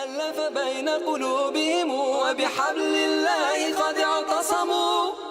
ألف بين قلوبهم وبحبل الله قد اعتصموا.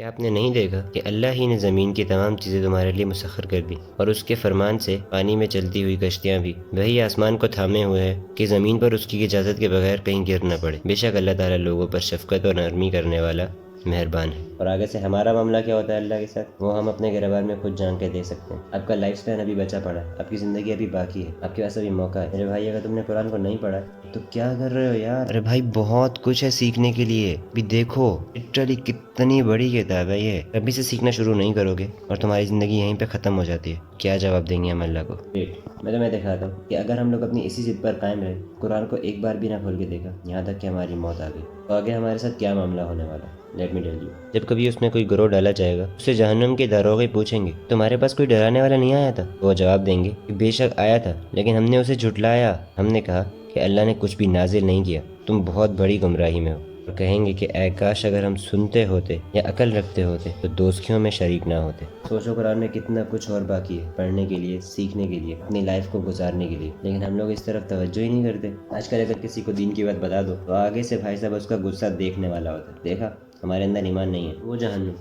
کہ آپ نے نہیں دیکھا کہ اللہ ہی نے زمین کی تمام چیزیں تمہارے لیے مسخر کر دی، اور اس کے فرمان سے پانی میں چلتی ہوئی کشتیاں بھی، وہی آسمان کو تھامے ہوئے ہے کہ زمین پر اس کی اجازت کے بغیر کہیں گر نہ پڑے۔ بے شک اللہ تعالیٰ لوگوں پر شفقت اور نرمی کرنے والا مہربان ہے۔ اور آگے سے ہمارا معاملہ کیا ہوتا ہے اللہ کے ساتھ، وہ ہم اپنے گھر میں خود جان کے دے سکتے ہیں۔ آپ کا لائف سپین ابھی بچا پڑا ہے، آپ کی زندگی ابھی باقی ہے، آپ کے پاس ابھی موقع ہے۔ میرے بھائی اگر تم نے قرآن کو نہیں پڑھا تو کیا کر رہے ہو یار؟ ارے بھائی بہت کچھ ہے سیکھنے کے لیے، بھی دیکھو لٹرلی کتنی بڑی کتاب ہے یہ۔ ابھی سے سیکھنا شروع نہیں کرو گے اور تمہاری زندگی یہیں پہ ختم ہو جاتی ہے، کیا جواب دیں گے ہم اللہ کو؟ میں تمہیں دکھاتا ہوں کہ اگر ہم لوگ اپنی اسی ضد پر قائم رہے، قرآن کو ایک بار بھی نہ کھول کے دیکھا یہاں تک کہ ہماری موت آ گئی، تو آگے ہمارے ساتھ کیا معاملہ ہونے والا ہے۔ لیٹ می ٹیل یو، جب کبھی اس میں کوئی گروہ ڈالا جائے گا، اسے جہنم کے داروغے پوچھیں گے تمہارے پاس کوئی ڈرانے والا نہیں آیا تھا؟ وہ جواب دیں گے کہ بے شک آیا تھا، لیکن ہم نے اسے جھٹلایا۔ ہم نے کہا کہ اللہ نے کچھ بھی نازل نہیں کیا، تم بہت بڑی گمراہی میں ہو۔ اور کہیں گے کہ اے کاش اگر ہم سنتے ہوتے یا عقل رکھتے ہوتے تو دوزخیوں میں شریک نہ ہوتے۔ سوچو قرآن میں کتنا کچھ اور باقی ہے پڑھنے کے لیے، سیکھنے کے لیے، اپنی لائف کو گزارنے کے لیے، لیکن ہم لوگ اس طرف توجہ ہی نہیں کرتے۔ آج کل اگر کسی کو دین کی بات بتا دو تو آگے سے بھائی صاحب اس کا غصہ دیکھنے والا ہوتا ہے۔ دیکھا ہمارے اندر ایمان نہیں ہے، وہ جہنم،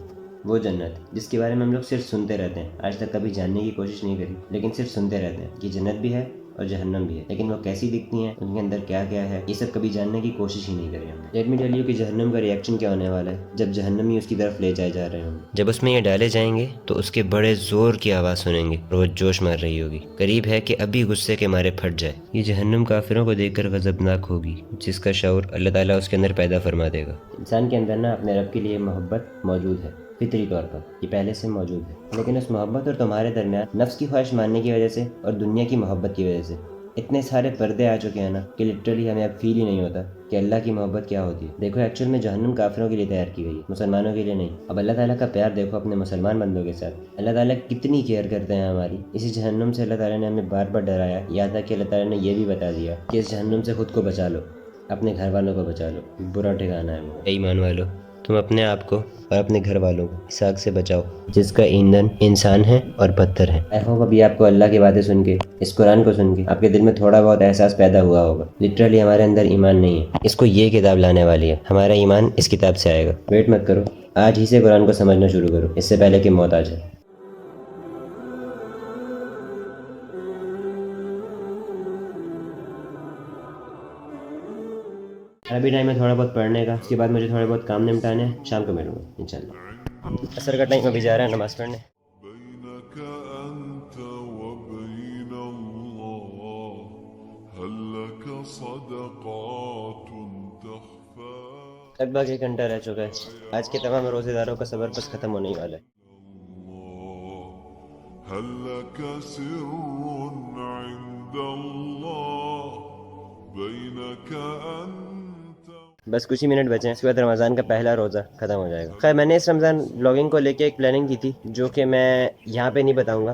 وہ جنت جس کے بارے میں ہم لوگ صرف سنتے رہتے ہیں، آج تک کبھی جاننے کی کوشش نہیں کری، لیکن صرف سنتے رہتے ہیں کہ جنت بھی ہے اور جہنم بھی ہے، لیکن وہ کیسی دکھتی ہیں، ان کے اندر کیا کیا ہے، یہ سب کبھی جاننے کی کوشش ہی نہیں کری ہم نے۔ لیٹ می ٹیل یو کہ جہنم کا ریئیکشن کیا ہونے والا ہے جب جہنمی اس کی طرف لے جائے جا رہے ہوں گے۔ جب اس میں یہ ڈالے جائیں گے تو اس کے بڑے زور کی آواز سنیں گے اور وہ جوش مار رہی ہوگی، قریب ہے کہ ابھی غصے کے مارے پھٹ جائے۔ یہ جہنم کافروں کو دیکھ کر غضبناک ہوگی، جس کا شعور اللہ تعالیٰ اس کے اندر پیدا فرما دے گا۔ انسان کے اندر نا اپنے رب کے لیے محبت موجود ہے فطری طور پر، یہ پہلے سے موجود ہے، لیکن اس محبت اور تمہارے درمیان نفس کی خواہش ماننے کی وجہ سے اور دنیا کی محبت کی وجہ سے اتنے سارے پردے آ چکے ہیں نا کہ لٹرلی ہمیں اب فیل ہی نہیں ہوتا کہ اللہ کی محبت کیا ہوتی ہے۔ دیکھو ایکچوئل میں جہنم کافروں کے لیے تیار کی گئی ہے، مسلمانوں کے لیے نہیں۔ اب اللہ تعالیٰ کا پیار دیکھو اپنے مسلمان بندوں کے ساتھ، اللہ تعالیٰ کتنی کیئر کرتے ہیں ہماری۔ اسی جہنم سے اللہ تعالیٰ نے ہمیں بار بار ڈرایا، یہاں تک کہ اللہ تعالیٰ نے یہ بھی بتا دیا کہ اس جہنم سے خود کو بچا لو، اپنے گھر والوں کو بچا لو، برا ٹھکانا ہے وہ۔ اے ایمان والو، تم اپنے آپ کو اور اپنے گھر والوں کو اس آگ سے بچاؤ جس کا ایندھن انسان ہے اور پتھر ہے۔ اے ہوپ ابھی آپ کو اللہ کی باتیں سن کے، اس قرآن کو سن کے آپ کے دل میں تھوڑا بہت احساس پیدا ہوا ہوگا۔ لٹرلی ہمارے اندر ایمان نہیں ہے، اس کو یہ کتاب لانے والی ہے، ہمارا ایمان اس کتاب سے آئے گا۔ ویٹ مت کرو، آج ہی سے قرآن کو سمجھنا شروع کرو، اس سے پہلے کہ موت آ جائے۔ ابھی ٹائم ہے تھوڑا بہت پڑھنے کا، اس کے بعد مجھے تھوڑے بہت کام نمٹانے ہیں، شام کو ملوں گا انشاءاللہ۔ عصر کا ٹائم ابھی جا رہا ہے نماز پڑھنے۔ بينك أنت وبين الله هل لك صدقات تخفى لگ بھگ 1 گھنٹہ رہ چکا ہے، آج کے تمام روزے داروں کا صبر بس ختم ہونے والا ہے۔ هل لك سر عند الله بينك أنت بس کچھ ہی منٹ بچے ہیں، اس کے بعد رمضان کا پہلا روزہ ختم ہو جائے گا۔ خیر میں نے اس رمضان بلاگنگ کو لے کے ایک پلاننگ کی تھی جو کہ میں یہاں پہ نہیں بتاؤں گا،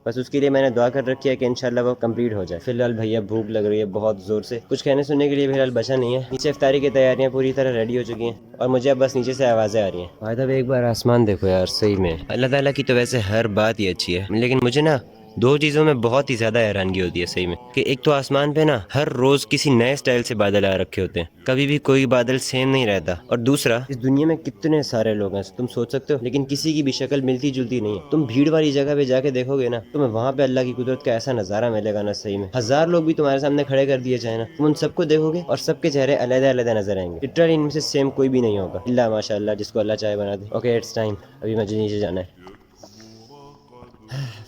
بس اس کے لیے میں نے دعا کر رکھی ہے کہ انشاءاللہ وہ کمپلیٹ ہو جائے۔ فی الحال بھیا بھوک لگ رہی ہے بہت زور سے، کچھ کہنے سننے کے لیے فی الحال بچا نہیں ہے۔ نیچے افطاری کی تیاریاں پوری طرح ریڈی ہو چکی ہیں اور مجھے اب بس نیچے سے آوازیں آ رہی ہیں۔ بھائی صاحب ایک بار آسمان دیکھو یار، صحیح میں اللہ تعالیٰ کی تو ویسے ہر بات ہی اچھی ہے، لیکن مجھے نا 2 چیزوں میں بہت ہی زیادہ حیرانگی ہوتی ہے صحیح میں، کہ ایک تو آسمان پہ نا ہر روز کسی نئے سٹائل سے بادل آ رکھے ہوتے ہیں، کبھی بھی کوئی بادل سیم نہیں رہتا، اور دوسرا اس دنیا میں کتنے سارے لوگ ہیں تم سوچ سکتے ہو، لیکن کسی کی بھی شکل ملتی جلتی نہیں ہے۔ تم بھیڑ والی جگہ پہ جا کے دیکھو گے نا، تمہیں وہاں پہ اللہ کی قدرت کا ایسا نظارہ ملے گا نا، صحیح میں 1000 لوگ بھی تمہارے سامنے کھڑے کر دیے جائیں نا، تم ان سب کو دیکھو گے اور سب کے چہرے علیحدہ علیحدہ نظر آئیں گے، لٹرلی ان میں سے سیم کوئی بھی نہیں ہوگا، اللہ ماشاء اللہ جس کو اللہ چاہے بنا دے۔ اوکے اٹس ٹائم، ابھی مجھے نیچے جانا ہے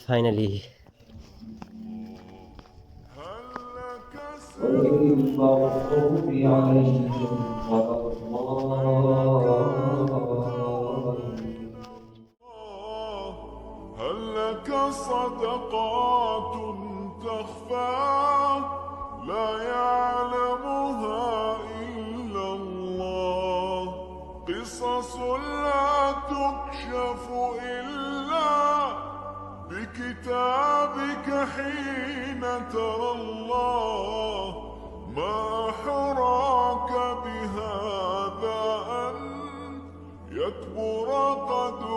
فائنلی۔ المغضوب عليهم هل لك صدقات تخفى لا يعلمها إلا الله قصص لا تكشف إلا بكتابك حين ترى الله ما حراك بهذا أن يكبر قدرك